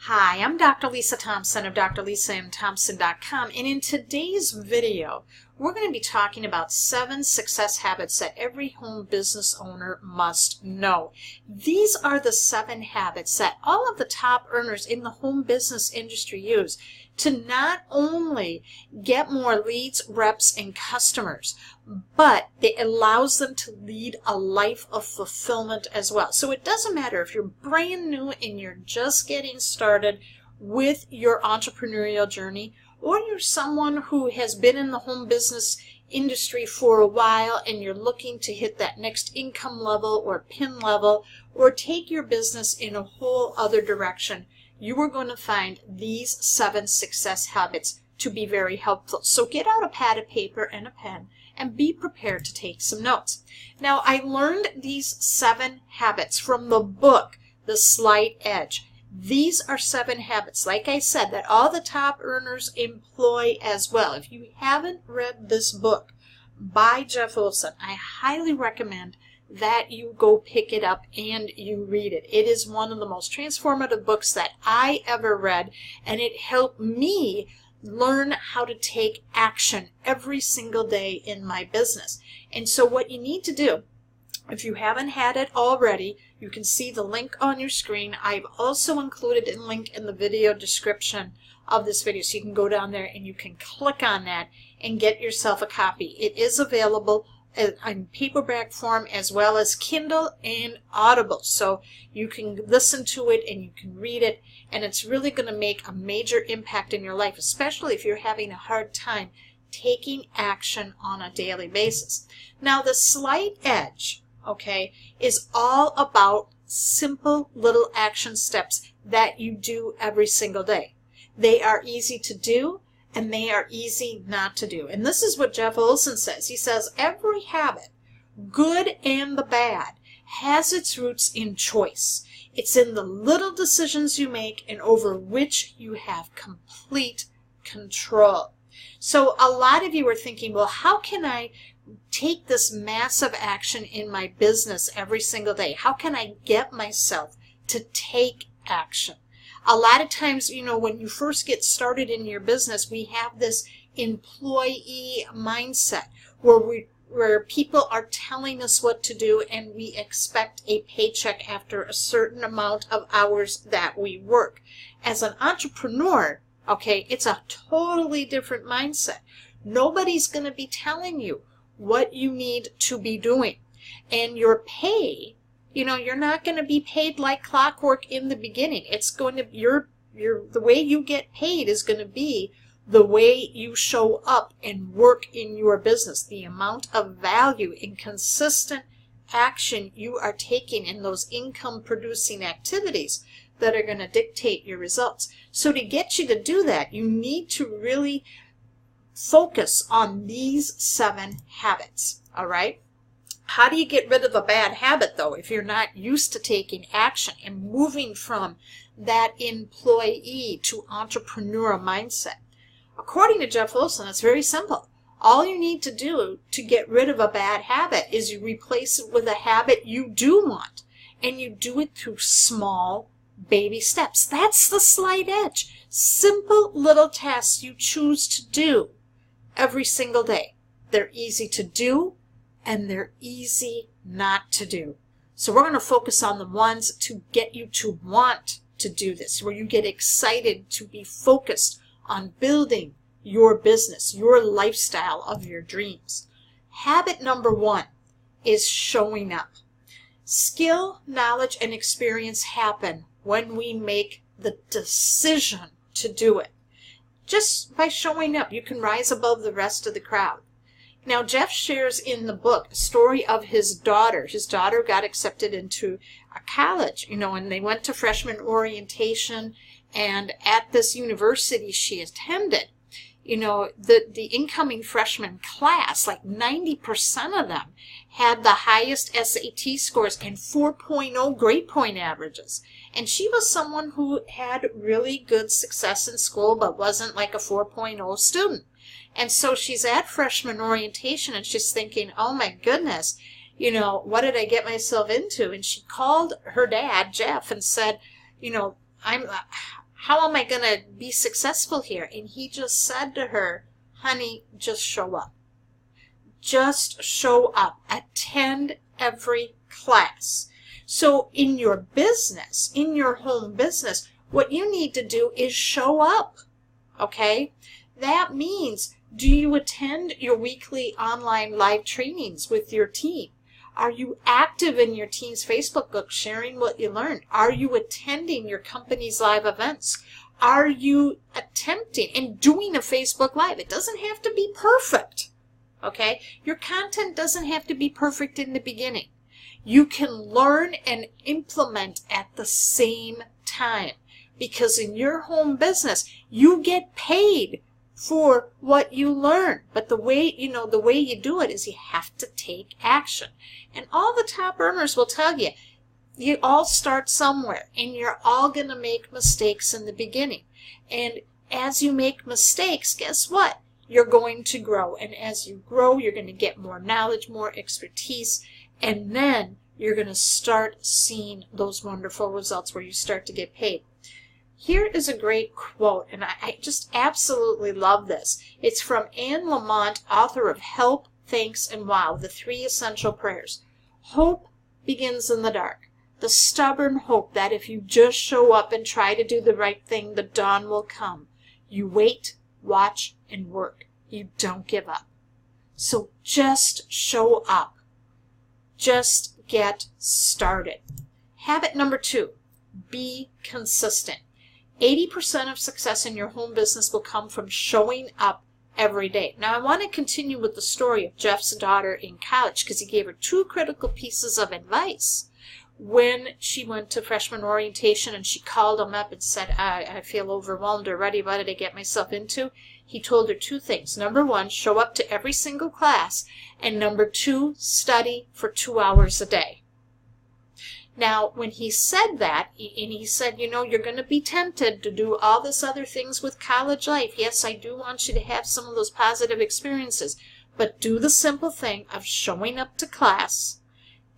Hi, I'm Dr. Lisa Thompson of drlisamthompson.com, and in today's video, we're going to be talking about 7 success habits that every home business owner must know. These are the 7 habits that all of the top earners in the home business industry use to not only get more leads, reps, and customers, but it allows them to lead a life of fulfillment as well. So it doesn't matter if you're brand new and you're just getting started with your entrepreneurial journey, or you're someone who has been in the home business industry for a while and you're looking to hit that next income level or pin level or take your business in a whole other direction. You are going to find these 7 success habits to be very helpful. So get out a pad of paper and a pen and be prepared to take some notes. Now, I learned these 7 habits from the book, The Slight Edge. These are 7 habits, like I said, that all the top earners employ as well. If you haven't read this book by Jeff Olson, I highly recommend that you go pick it up and you read it. It is one of the most transformative books that I ever read, and it helped me learn how to take action every single day in my business. And so what you need to do, if you haven't had it already, you can see the link on your screen. I've also included a link in the video description of this video, so you can go down there and you can click on that and get yourself a copy. It is available in paperback form as well as Kindle and Audible, so you can listen to it and you can read it, and it's really going to make a major impact in your life, especially if you're having a hard time taking action on a daily basis. Now, the Slight Edge, okay, is all about simple little action steps that you do every single day. They are easy to do, and they are easy not to do. And this is what Jeff Olson says. He says, every habit, good and the bad, has its roots in choice. It's in the little decisions you make and over which you have complete control. So a lot of you are thinking, well, how can I take this massive action in my business every single day? How can I get myself to take action? A lot of times, you know, when you first get started in your business, we have this employee mindset where people are telling us what to do and we expect a paycheck after a certain amount of hours that we work. As an entrepreneur, okay, it's a totally different mindset. Nobody's going to be telling you what you need to be doing. And your pay, you know, you're not going to be paid like clockwork in the beginning. It's going to, the way you get paid is going to be the way you show up and work in your business, the amount of value and consistent action you are taking in those income producing activities that are going to dictate your results. So to get you to do that, you need to really focus on these 7 habits, all right? How do you get rid of a bad habit, though, if you're not used to taking action and moving from that employee to entrepreneur mindset? According to Jeff Olson, it's very simple. All you need to do to get rid of a bad habit is you replace it with a habit you do want, and you do it through small baby steps. That's the Slight Edge. Simple little tasks you choose to do every single day. They're easy to do, and they're easy not to do. So we're going to focus on the ones to get you to want to do this, where you get excited to be focused on building your business, your lifestyle of your dreams. Habit number 1 is showing up. Skill, knowledge, and experience happen when we make the decision to do it. Just by showing up, you can rise above the rest of the crowd. Now, Jeff shares in the book a story of his daughter. His daughter got accepted into a college, you know, and they went to freshman orientation, and at this university she attended, you know, the incoming freshman class, like 90% of them had the highest SAT scores and 4.0 grade point averages. And she was someone who had really good success in school but wasn't like a 4.0 student. And so she's at freshman orientation and she's thinking, oh my goodness, you know, what did I get myself into? And she called her dad, Jeff, and said, you know, how am I going to be successful here? And he just said to her, honey, just show up. Just show up. Attend every class. So in your business, in your home business, what you need to do is show up. Okay? That means, do you attend your weekly online live trainings with your team? Are you active in your team's Facebook group sharing what you learned? Are you attending your company's live events? Are you attempting and doing a Facebook Live? It doesn't have to be perfect, okay? Your content doesn't have to be perfect in the beginning. You can learn and implement at the same time, because in your home business, you get paid for what you learn. But the way you do it is you have to take action. And all the top earners will tell you, you all start somewhere, and you're all going to make mistakes in the beginning. And as you make mistakes, guess what? You're going to grow. And as you grow, you're going to get more knowledge, more expertise, and then you're going to start seeing those wonderful results where you start to get paid. Here is a great quote, and I just absolutely love this. It's from Anne Lamott, author of Help, Thanks, and Wow, the 3 Essential Prayers. Hope begins in the dark. The stubborn hope that if you just show up and try to do the right thing, the dawn will come. You wait, watch, and work. You don't give up. So just show up. Just get started. Habit number 2, be consistent. 80% of success in your home business will come from showing up every day. Now, I want to continue with the story of Jeff's daughter in college, because he gave her 2 critical pieces of advice when she went to freshman orientation, and she called him up and said, I feel overwhelmed already. What did I get myself into? He told her 2 things. Number 1, show up to every single class. And number 2, study for 2 hours a day. Now, when he said that, and he said, you're going to be tempted to do all this other things with college life. Yes, I do want you to have some of those positive experiences, but do the simple thing of showing up to class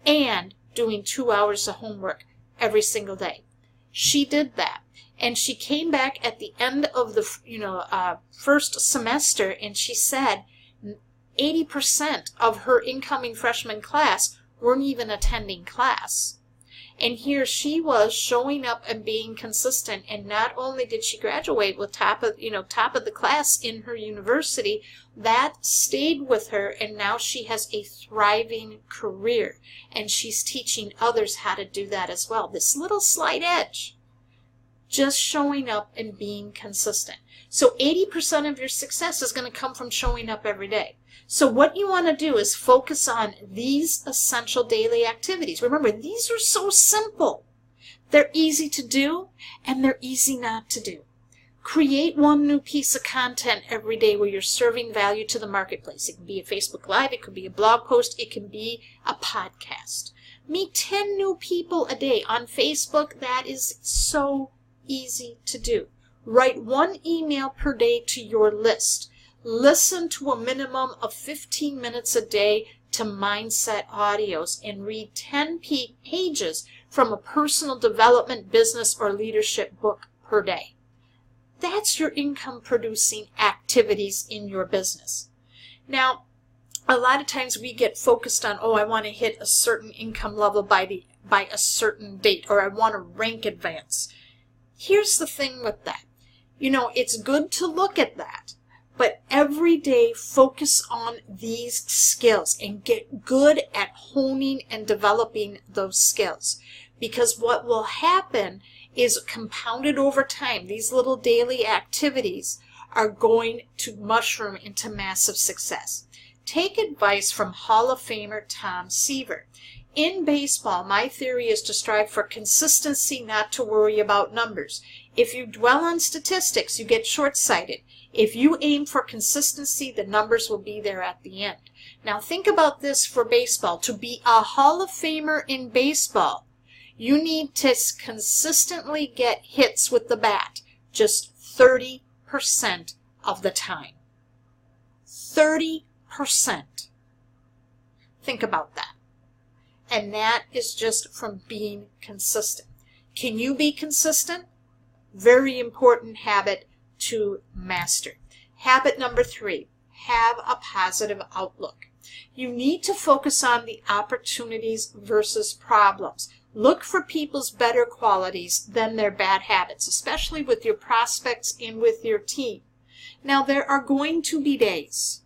and doing 2 hours of homework every single day. She did that, and she came back at the end of the first semester, and she said 80% of her incoming freshman class weren't even attending class. And here she was showing up and being consistent, and not only did she graduate with top of the class in her university, that stayed with her, and now she has a thriving career, and she's teaching others how to do that as well. This little slight edge, just showing up and being consistent. So 80% of your success is going to come from showing up every day. So what you want to do is focus on these essential daily activities. Remember, these are so simple. They're easy to do, and they're easy not to do. Create 1 new piece of content every day where you're serving value to the marketplace. It can be a Facebook Live, it could be a blog post, it can be a podcast. Meet 10 new people a day on Facebook. That is so easy to do. Write 1 email per day to your list. Listen to a minimum of 15 minutes a day to mindset audios, and read 10 pages from a personal development, business, or leadership book per day. That's your income producing activities in your business. Now, a lot of times we get focused on, I want to hit a certain income level by a certain date, or I want to rank advance. Here's the thing with that. It's good to look at that, but every day focus on these skills and get good at honing and developing those skills. Because what will happen is, compounded over time, these little daily activities are going to mushroom into massive success. Take advice from Hall of Famer Tom Seaver. In baseball, my theory is to strive for consistency, not to worry about numbers. If you dwell on statistics, you get short-sighted. If you aim for consistency, the numbers will be there at the end. Now think about this for baseball. To be a Hall of Famer in baseball, you need to consistently get hits with the bat just 30% of the time. 30%. Think about that. And that is just from being consistent. Can you be consistent? Very important habit to master. Habit number 3, have a positive outlook. You need to focus on the opportunities versus problems. Look for people's better qualities than their bad habits, especially with your prospects and with your team. Now, there are going to be days,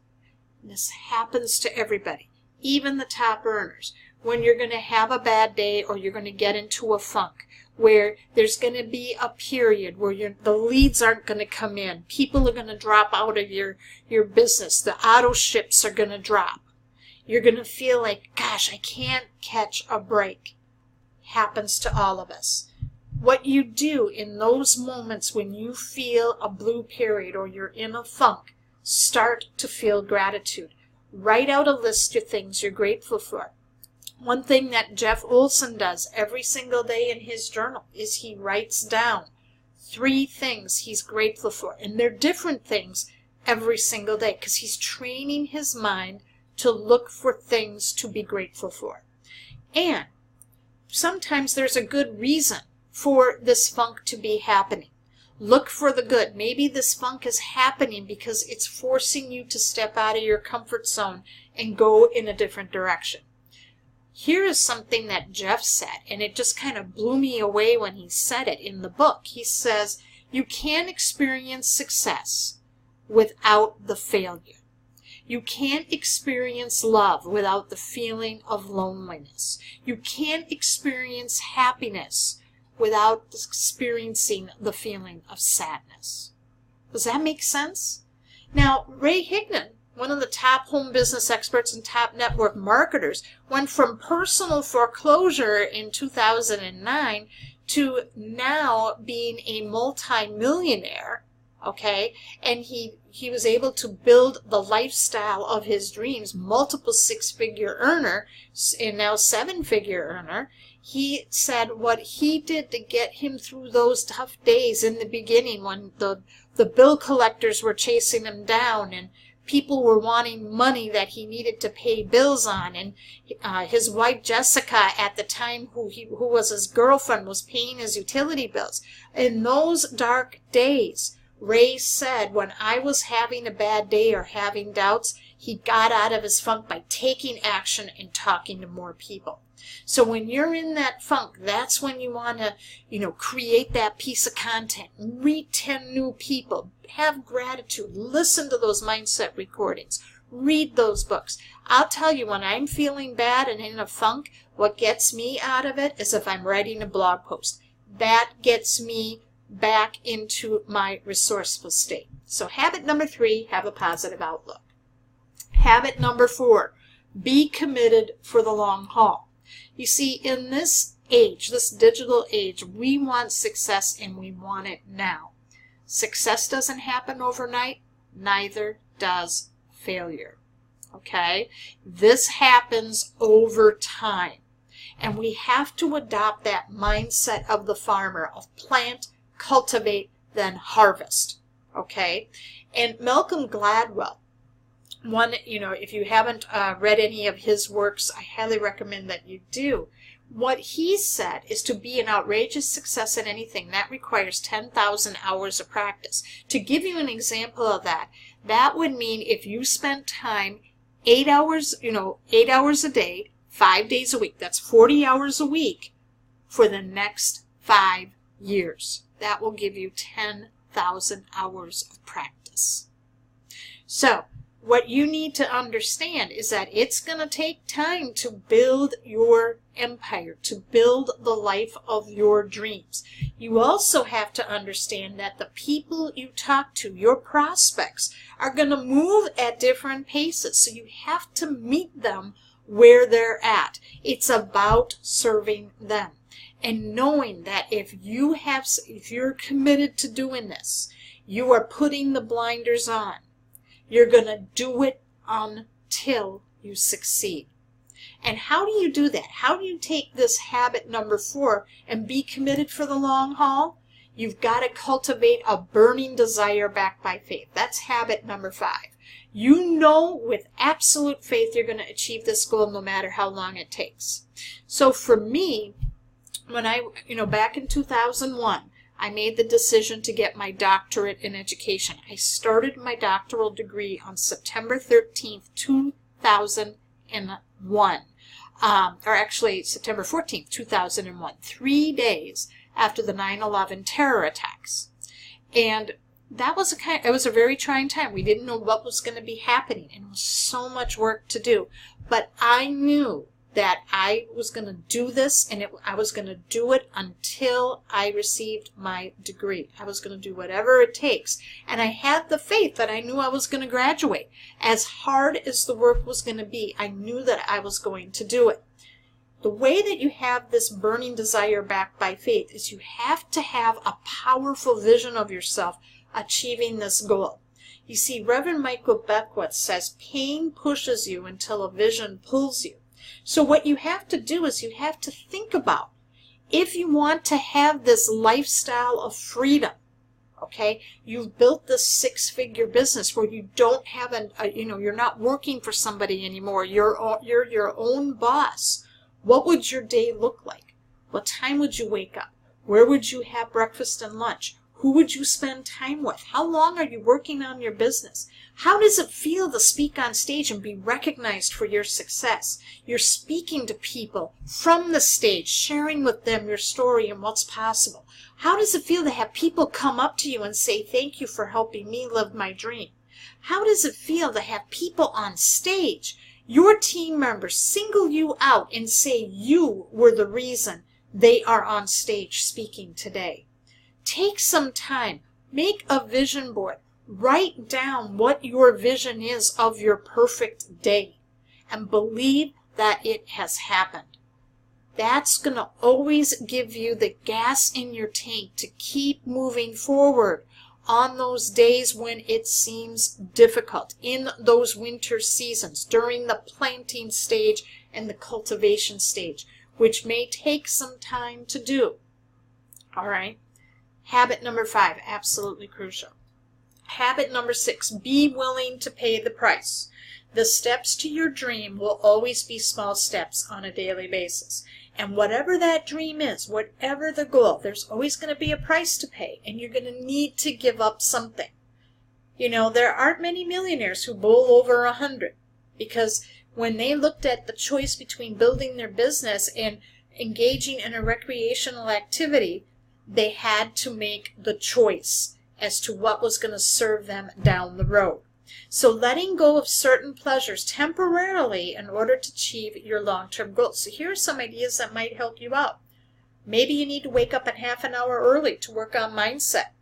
and this happens to everybody, even the top earners, when you're going to have a bad day or you're going to get into a funk, where there's going to be a period where the leads aren't going to come in. People are going to drop out of your business. The auto ships are going to drop. You're going to feel like, gosh, I can't catch a break. Happens to all of us. What you do in those moments when you feel a blue period or you're in a funk, start to feel gratitude. Write out a list of things you're grateful for. One thing that Jeff Olson does every single day in his journal is he writes down 3 things he's grateful for. And they're different things every single day because he's training his mind to look for things to be grateful for. And sometimes there's a good reason for this funk to be happening. Look for the good. Maybe this funk is happening because it's forcing you to step out of your comfort zone and go in a different direction. Here is something that Jeff said, and it just kind of blew me away when he said it in the book. He says, you can't experience success without the failure. You can't experience love without the feeling of loneliness. You can't experience happiness without experiencing the feeling of sadness. Does that make sense? Now, Ray Higdon, one of the top home business experts and top network marketers, went from personal foreclosure in 2009 to now being a multi-millionaire, okay? And he was able to build the lifestyle of his dreams, multiple 6-figure earner, and now 7-figure earner. He said what he did to get him through those tough days in the beginning when the bill collectors were chasing him down and people were wanting money that he needed to pay bills on, and his wife Jessica at the time, who was his girlfriend, was paying his utility bills. In those dark days, Ray said, when I was having a bad day or having doubts, he got out of his funk by taking action and talking to more people. So when you're in that funk, that's when you want to, create that piece of content, meet 10 new people, have gratitude, listen to those mindset recordings, read those books. I'll tell you, when I'm feeling bad and in a funk, what gets me out of it is if I'm writing a blog post. That gets me back into my resourceful state. So habit number 3, have a positive outlook. Habit number 4, be committed for the long haul. You see, in this age, this digital age, we want success and we want it now. Success doesn't happen overnight, neither does failure. Okay? This happens over time. And we have to adopt that mindset of the farmer of plant, cultivate, then harvest. Okay? And Malcolm Gladwell, if you haven't read any of his works, I highly recommend that you do. What he said is to be an outrageous success at anything, that requires 10,000 hours of practice. To give you an example of that, that would mean if you spent time 8 hours, 8 hours a day, 5 days a week, that's 40 hours a week for the next 5 years. That will give you 10,000 hours of practice. So, what you need to understand is that it's going to take time to build your empire, to build the life of your dreams. You also have to understand that the people you talk to, your prospects, are going to move at different paces. So you have to meet them where they're at. It's about serving them. And knowing that if you're committed to doing this, you are putting the blinders on. You're going to do it until you succeed. And how do you do that? How do you take this habit number 4 and be committed for the long haul? You've got to cultivate a burning desire backed by faith. That's habit number 5. You know with absolute faith you're going to achieve this goal no matter how long it takes. So for me, when back in 2001, I made the decision to get my doctorate in education. I started my doctoral degree on September 13th, 2001. Or actually September 14th, 2001, 3 days after the 9/11 terror attacks. And that was it was a very trying time. We didn't know what was going to be happening, and it was so much work to do. But I knew that I was going to do this, and I was going to do it until I received my degree. I was going to do whatever it takes. And I had the faith that I knew I was going to graduate. As hard as the work was going to be, I knew that I was going to do it. The way that you have this burning desire backed by faith is you have to have a powerful vision of yourself achieving this goal. You see, Reverend Michael Beckwith says, pain pushes you until a vision pulls you. So what you have to do is you have to think about, if you want to have this lifestyle of freedom, okay, you've built this six-figure business where you don't have you're not working for somebody anymore. You're your own boss. What would your day look like? What time would you wake up? Where would you have breakfast and lunch? Who would you spend time with? How long are you working on your business? How does it feel to speak on stage and be recognized for your success? You're speaking to people from the stage, sharing with them your story and what's possible. How does it feel to have people come up to you and say, thank you for helping me live my dream? How does it feel to have people on stage, your team members, single you out and say you were the reason they are on stage speaking today? Take some time, make a vision board, write down what your vision is of your perfect day, and believe that it has happened. That's going to always give you the gas in your tank to keep moving forward on those days when it seems difficult, in those winter seasons, during the planting stage and the cultivation stage, which may take some time to do. All right? Habit number 5, absolutely crucial. Habit number 6, be willing to pay the price. The steps to your dream will always be small steps on a daily basis. And whatever that dream is, whatever the goal, there's always going to be a price to pay, and you're going to need to give up something. You know, there aren't many millionaires who bowl over 100, because when they looked at the choice between building their business and engaging in a recreational activity, they had to make the choice as to what was going to serve them down the road. So letting go of certain pleasures temporarily in order to achieve your long-term goals. So here are some ideas that might help you out. Maybe you need to wake up a half an hour early to work on mindset.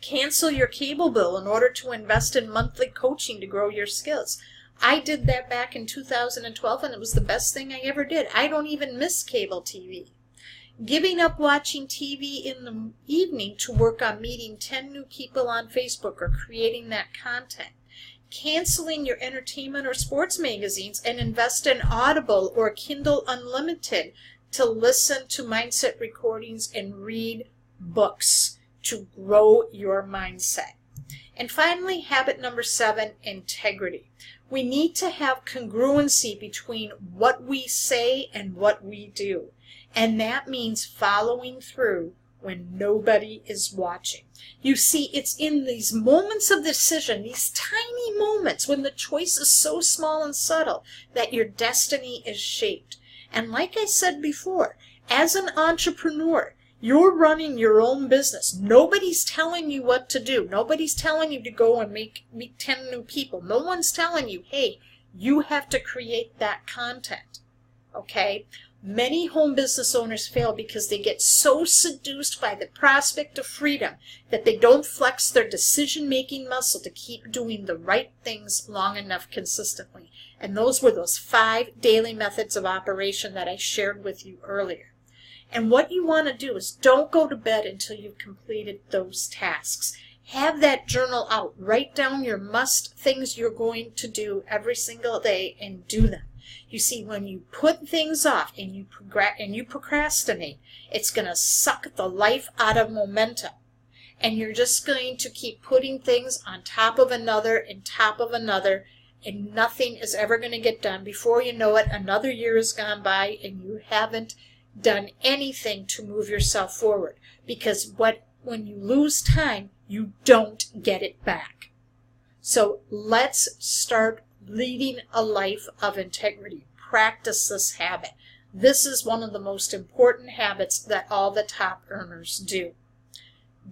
Cancel your cable bill in order to invest in monthly coaching to grow your skills. I did that back in 2012, and it was the best thing I ever did. I don't even miss cable TV. Giving up watching TV in the evening to work on meeting 10 new people on Facebook or creating that content. Canceling your entertainment or sports magazines and invest in Audible or Kindle Unlimited to listen to mindset recordings and read books to grow your mindset. And finally, habit number 7, integrity. We need to have congruency between what we say and what we do. And that means following through when nobody is watching. You see, it's in these moments of decision, these tiny moments when the choice is so small and subtle, that your destiny is shaped. And like I said before, as an entrepreneur, you're running your own business. Nobody's telling you what to do. Nobody's telling you to go and meet 10 new people. No one's telling you, hey, you have to create that content. Okay? Many home business owners fail because they get so seduced by the prospect of freedom that they don't flex their decision-making muscle to keep doing the right things long enough consistently. And those were those 5 daily methods of operation that I shared with you earlier. And what you want to do is don't go to bed until you've completed those tasks. Have that journal out. Write down your things you're going to do every single day and do them. You see, when you put things off and you procrastinate, it's going to suck the life out of momentum. And you're just going to keep putting things on top of another and top of another, and nothing is ever going to get done. Before you know it, another year has gone by and you haven't done anything to move yourself forward. Because what when you lose time, you don't get it back. So let's start leading a life of integrity. Practice this habit. This is one of the most important habits that all the top earners do.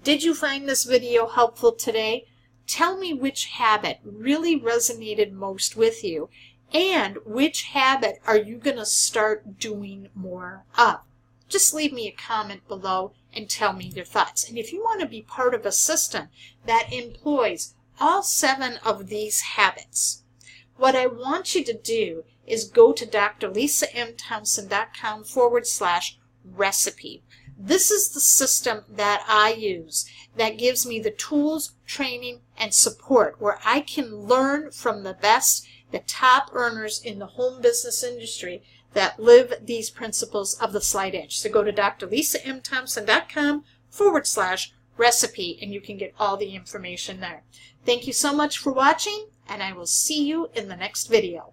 Did you find this video helpful today? Tell me which habit really resonated most with you, and which habit are you going to start doing more of? Just leave me a comment below and tell me your thoughts. And if you want to be part of a system that employs all 7 of these habits, what I want you to do is go to drlisamthompson.com/recipe. This is the system that I use that gives me the tools, training, and support where I can learn from the best, the top earners in the home business industry that live these principles of the slight edge. So go to drlisamthompson.com/recipe and you can get all the information there. Thank you so much for watching, and I will see you in the next video.